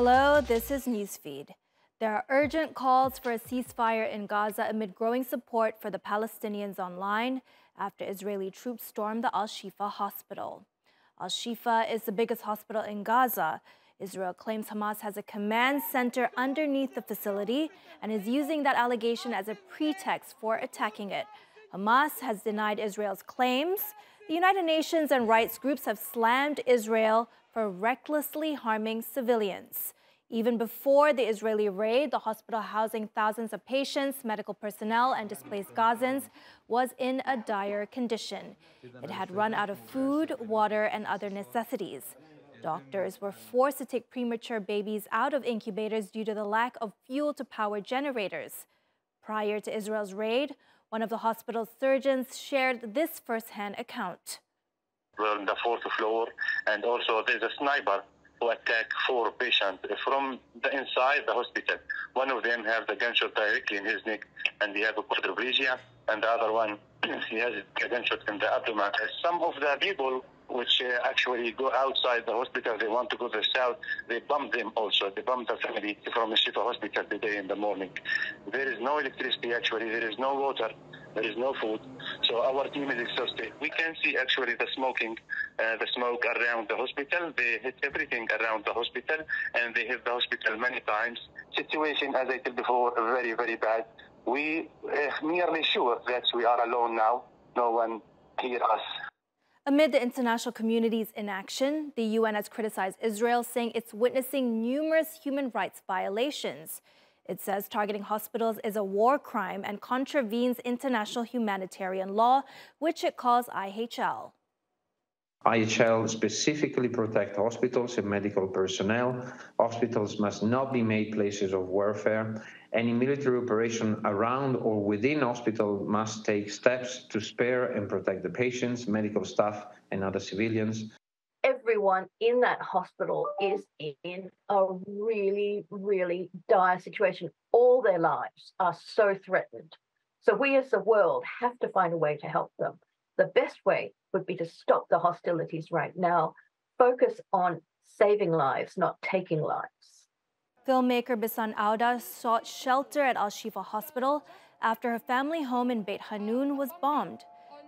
Hello, this is Newsfeed. There are urgent calls for a ceasefire in Gaza amid growing support for the Palestinians online after Israeli troops stormed the Al-Shifa hospital. Al-Shifa is the biggest hospital in Gaza. Israel claims Hamas has a command center underneath the facility and is using that allegation as a pretext for attacking it. Hamas has denied Israel's claims. The United Nations and rights groups have slammed Israel for recklessly harming civilians. Even before the Israeli raid, the hospital housing thousands of patients, medical personnel, and displaced Gazans was in a dire condition. It had run out of food, water, and other necessities. Doctors were forced to take premature babies out of incubators due to the lack of fuel to power generators. Prior to Israel's raid, one of the hospital's surgeons shared this first-hand account. We're on the fourth floor, and also there's a sniper who attacked 4 patients from the inside the hospital. One of them has a gunshot directly in his neck, and he has a quadriplegia, and the other one, he has a gunshot in the abdomen. Some of the people which actually go outside the hospital, they want to go to the south, they bump them also. They bump the family from the Shifa hospital today in the morning. There is no electricity actually, there is no water, there is no food. So our team is exhausted. We can see actually the smoke around the hospital. They hit everything around the hospital, and they hit the hospital many times. Situation, as I said before, very, very bad. We are nearly sure that we are alone now. No one hears us. Amid the international community's inaction, the UN has criticized Israel, saying it's witnessing numerous human rights violations. It says targeting hospitals is a war crime and contravenes international humanitarian law, which it calls IHL. IHL specifically protect hospitals and medical personnel. Hospitals must not be made places of warfare. Any military operation around or within hospital must take steps to spare and protect the patients, medical staff, and other civilians. Everyone in that hospital is in a really, really dire situation. All their lives are so threatened. So we as the world have to find a way to help them. The best way would be to stop the hostilities right now, focus on saving lives, not taking lives. Filmmaker Bisan Auda sought shelter at Al-Shifa Hospital after her family home in Beit Hanun was bombed.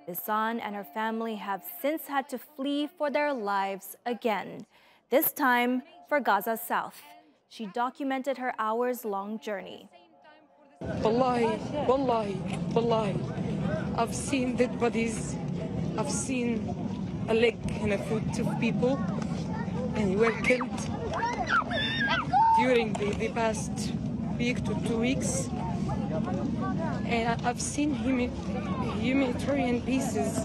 Bisan and her family have since had to flee for their lives again, this time for Gaza's south. She documented her hours-long journey. Wallahi, wallahi, wallahi. I've seen dead bodies. I've seen a leg and a foot of people, and were killed during the past week to 2 weeks. And I've seen humanitarian pieces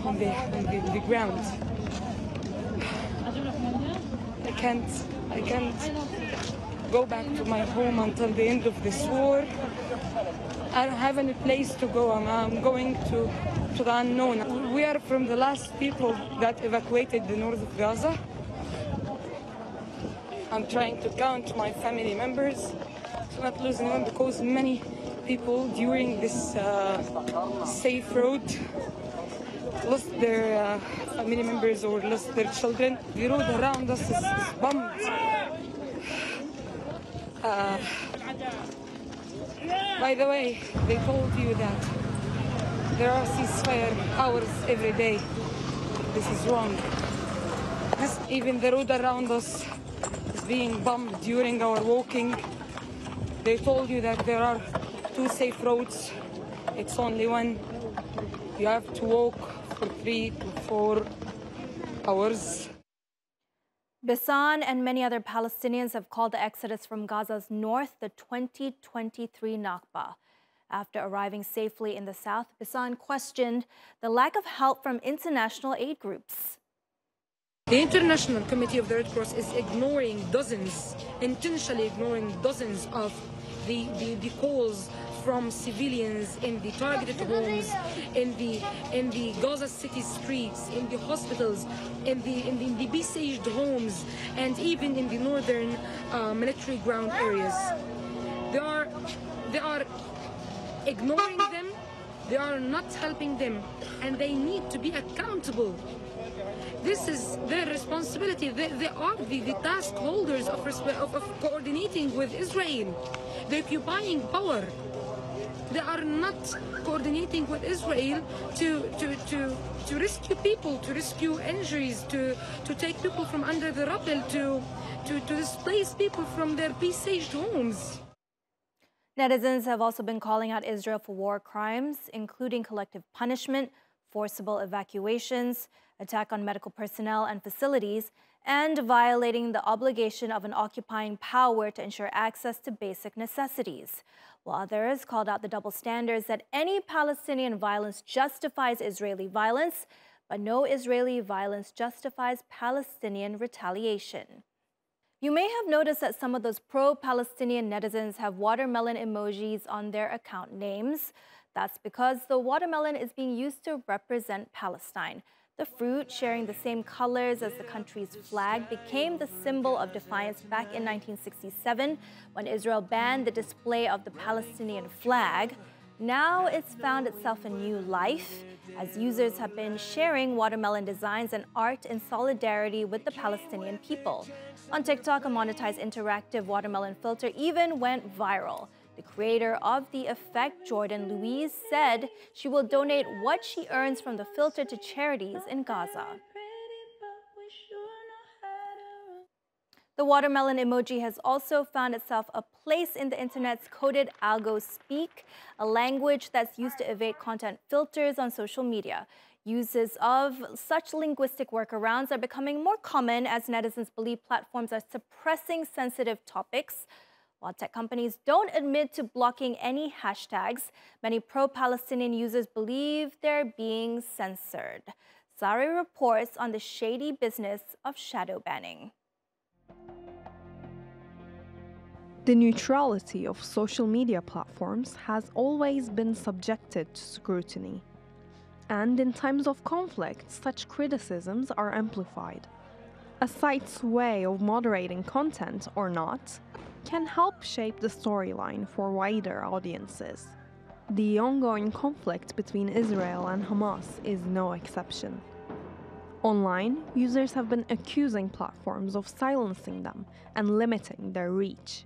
on the ground. I can't go back to my home until the end of this war. I don't have any place to go. I'm going to the unknown. We are from the last people that evacuated the north of Gaza. I'm trying to count my family members to not lose anyone, because many people during this safe road lost their family members or lost their children. The road around us is bombed. By the way, they told you that there are ceasefire hours every day. This is wrong. Even the road around us is being bombed during our walking. They told you that there are 2 safe roads. It's only one. You have to walk for 3 to 4 hours. Bisan and many other Palestinians have called the exodus from Gaza's north the 2023 Nakba. After arriving safely in the south, Bisan questioned the lack of help from international aid groups. The International Committee of the Red Cross is intentionally ignoring dozens of the calls from civilians in the targeted homes, in the Gaza City streets, in the hospitals, in the besieged homes, and even in the northern military ground areas. They are ignoring them. They are not helping them, and they need to be accountable. This is their responsibility. They are the task holders of coordinating with Israel. They're occupying power. They are not coordinating with Israel to rescue people, to rescue injuries, to take people from under the rubble, to displace people from their besieged homes. Netizens have also been calling out Israel for war crimes, including collective punishment, forcible evacuations, attack on medical personnel and facilities, and violating the obligation of an occupying power to ensure access to basic necessities. While others called out the double standards that any Palestinian violence justifies Israeli violence, but no Israeli violence justifies Palestinian retaliation. You may have noticed that some of those pro-Palestinian netizens have watermelon emojis on their account names. That's because the watermelon is being used to represent Palestine. The fruit, sharing the same colors as the country's flag, became the symbol of defiance back in 1967 when Israel banned the display of the Palestinian flag. Now it's found itself a new life, as users have been sharing watermelon designs and art in solidarity with the Palestinian people. On TikTok, a monetized interactive watermelon filter even went viral. The creator of the effect, Jordan Louise, said she will donate what she earns from the filter to charities in Gaza. The watermelon emoji has also found itself a place in the internet's coded algo speak, a language that's used to evade content filters on social media. Uses of such linguistic workarounds are becoming more common as netizens believe platforms are suppressing sensitive topics. While tech companies don't admit to blocking any hashtags, many pro-Palestinian users believe they're being censored. Zari reports on the shady business of shadow banning. The neutrality of social media platforms has always been subjected to scrutiny. And in times of conflict, such criticisms are amplified. A site's way of moderating content or not can help shape the storyline for wider audiences. The ongoing conflict between Israel and Hamas is no exception. Online, users have been accusing platforms of silencing them and limiting their reach.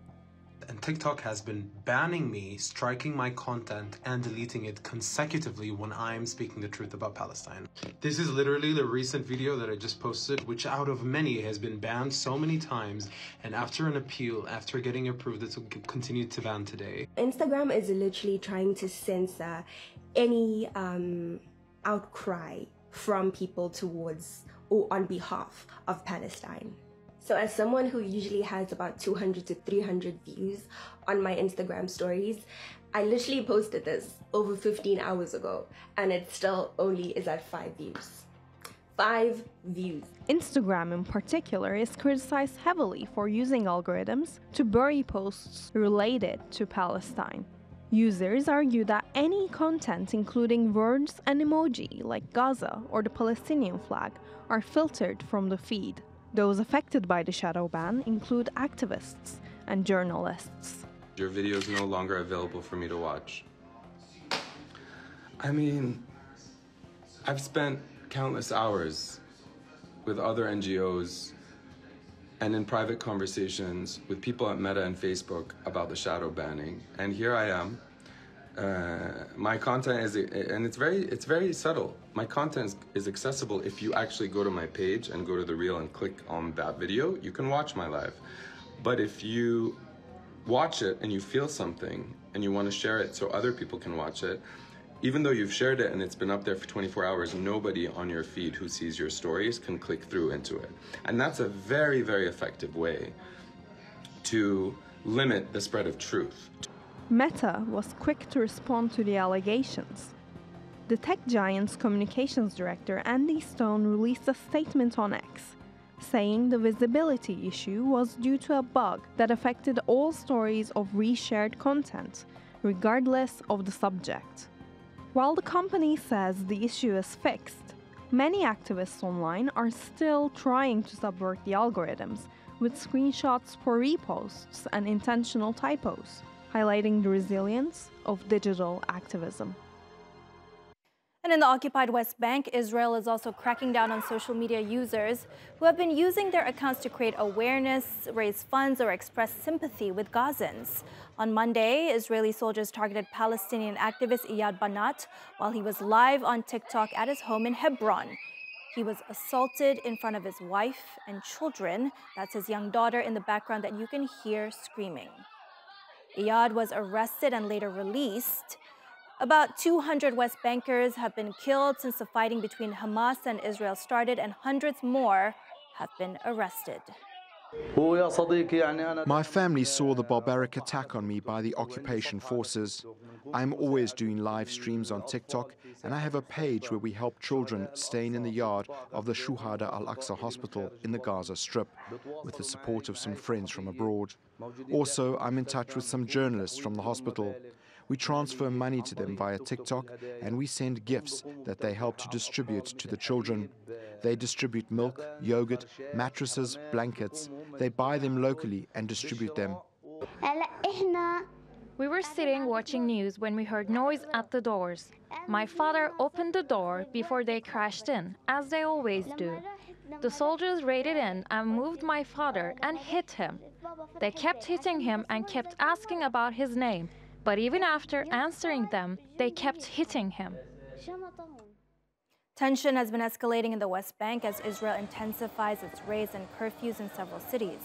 And TikTok has been banning me, striking my content, and deleting it consecutively when I'm speaking the truth about Palestine. This is literally the recent video that I just posted, which out of many has been banned so many times, and after an appeal, after getting approved, it will continue to ban today. Instagram is literally trying to censor any outcry from people towards or on behalf of Palestine. So as someone who usually has about 200 to 300 views on my Instagram stories, I literally posted this over 15 hours ago, and it still only is at 5 views. 5 views. Instagram in particular is criticized heavily for using algorithms to bury posts related to Palestine. Users argue that any content including words and emoji like Gaza or the Palestinian flag are filtered from the feed. Those affected by the shadow ban include activists and journalists. Your video is no longer available for me to watch. I mean, I've spent countless hours with other NGOs and in private conversations with people at Meta and Facebook about the shadow banning. And here I am. My content is, and it's very subtle. My content is accessible if you actually go to my page and go to the reel and click on that video. You can watch my live. But if you watch it and you feel something and you want to share it so other people can watch it, even though you've shared it and it's been up there for 24 hours, nobody on your feed who sees your stories can click through into it. And that's a very, very effective way to limit the spread of truth. Meta was quick to respond to the allegations. The tech giant's communications director, Andy Stone, released a statement on X, saying the visibility issue was due to a bug that affected all stories of reshared content, regardless of the subject. While the company says the issue is fixed, many activists online are still trying to subvert the algorithms with screenshots for reposts and intentional typos, highlighting the resilience of digital activism. And in the occupied West Bank, Israel is also cracking down on social media users who have been using their accounts to create awareness, raise funds, or express sympathy with Gazans. On Monday, Israeli soldiers targeted Palestinian activist Iyad Banat while he was live on TikTok at his home in Hebron. He was assaulted in front of his wife and children. That's his young daughter in the background that you can hear screaming. Iyad was arrested and later released. About 200 West Bankers have been killed since the fighting between Hamas and Israel started, and hundreds more have been arrested. My family saw the barbaric attack on me by the occupation forces. I'm always doing live streams on TikTok, and I have a page where we help children staying in the yard of the Shuhada Al-Aqsa Hospital in the Gaza Strip, with the support of some friends from abroad. Also, I'm in touch with some journalists from the hospital. We transfer money to them via TikTok, and we send gifts that they help to distribute to the children. They distribute milk, yogurt, mattresses, blankets. They buy them locally and distribute them. We were sitting watching news when we heard noise at the doors. My father opened the door before they crashed in, as they always do. The soldiers raided in and moved my father and hit him. They kept hitting him and kept asking about his name. But even after answering them, they kept hitting him. Tension has been escalating in the West Bank as Israel intensifies its raids and curfews in several cities.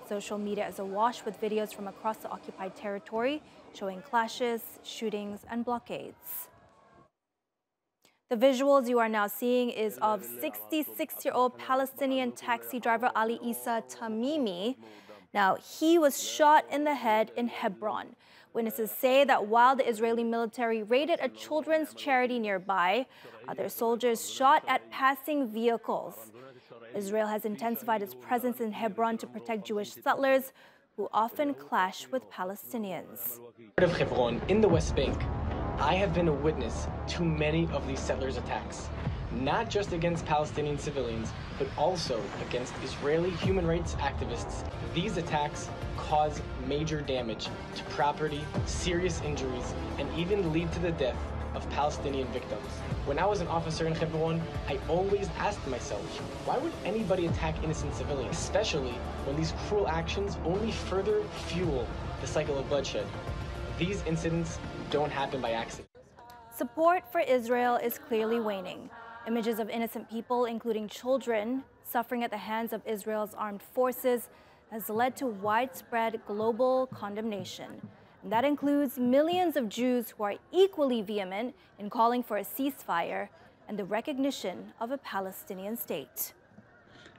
Social media is awash with videos from across the occupied territory showing clashes, shootings, and blockades. The visuals you are now seeing is of 66-year-old Palestinian taxi driver Ali Issa Tamimi. Now, he was shot in the head in Hebron. Witnesses say that while the Israeli military raided a children's charity nearby, other soldiers shot at passing vehicles. Israel has intensified its presence in Hebron to protect Jewish settlers who often clash with Palestinians. Of Hebron in the West Bank, I have been a witness to many of these settlers' attacks, not just against Palestinian civilians, but also against Israeli human rights activists. These attacks cause major damage to property, serious injuries, and even lead to the death of Palestinian victims. When I was an officer in Hebron, I always asked myself, why would anybody attack innocent civilians, especially when these cruel actions only further fuel the cycle of bloodshed? These incidents don't happen by accident. Support for Israel is clearly waning. Images of innocent people, including children, suffering at the hands of Israel's armed forces has led to widespread global condemnation. And that includes millions of Jews who are equally vehement in calling for a ceasefire and the recognition of a Palestinian state.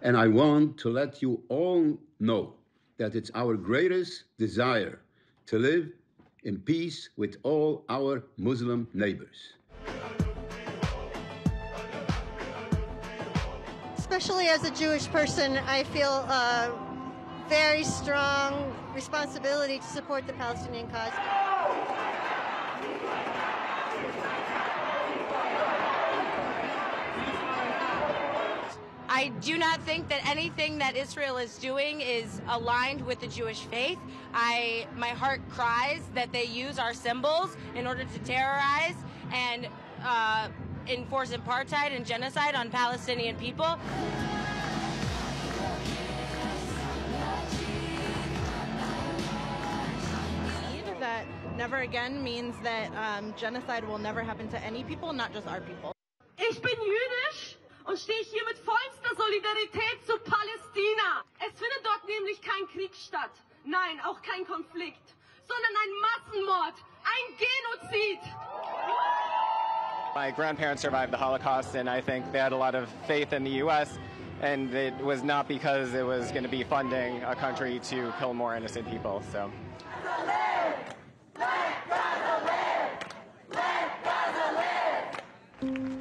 And I want to let you all know that it's our greatest desire to live in peace with all our Muslim neighbors. Especially as a Jewish person, I feel very strong responsibility to support the Palestinian cause. I do not think that anything that Israel is doing is aligned with the Jewish faith. My heart cries that they use our symbols in order to terrorize and enforce apartheid and genocide on Palestinian people. That never again means that genocide will never happen to any people, not just our people. Ich bin jüdisch und stehe hier mit vollster Solidarität zu Palästina. Es findet dort nämlich kein Krieg statt. Nein, auch kein Konflikt, sondern ein Massenmord, ein Genozid. My grandparents survived the Holocaust, and I think they had a lot of faith in the U.S., and it was not because it was going to be funding a country to kill more innocent people. So.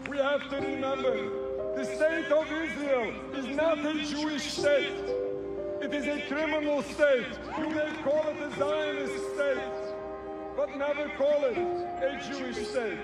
We have to remember, the state of Israel is not a Jewish state. It is a criminal state. You may call it a Zionist state, but never call it a Jewish state.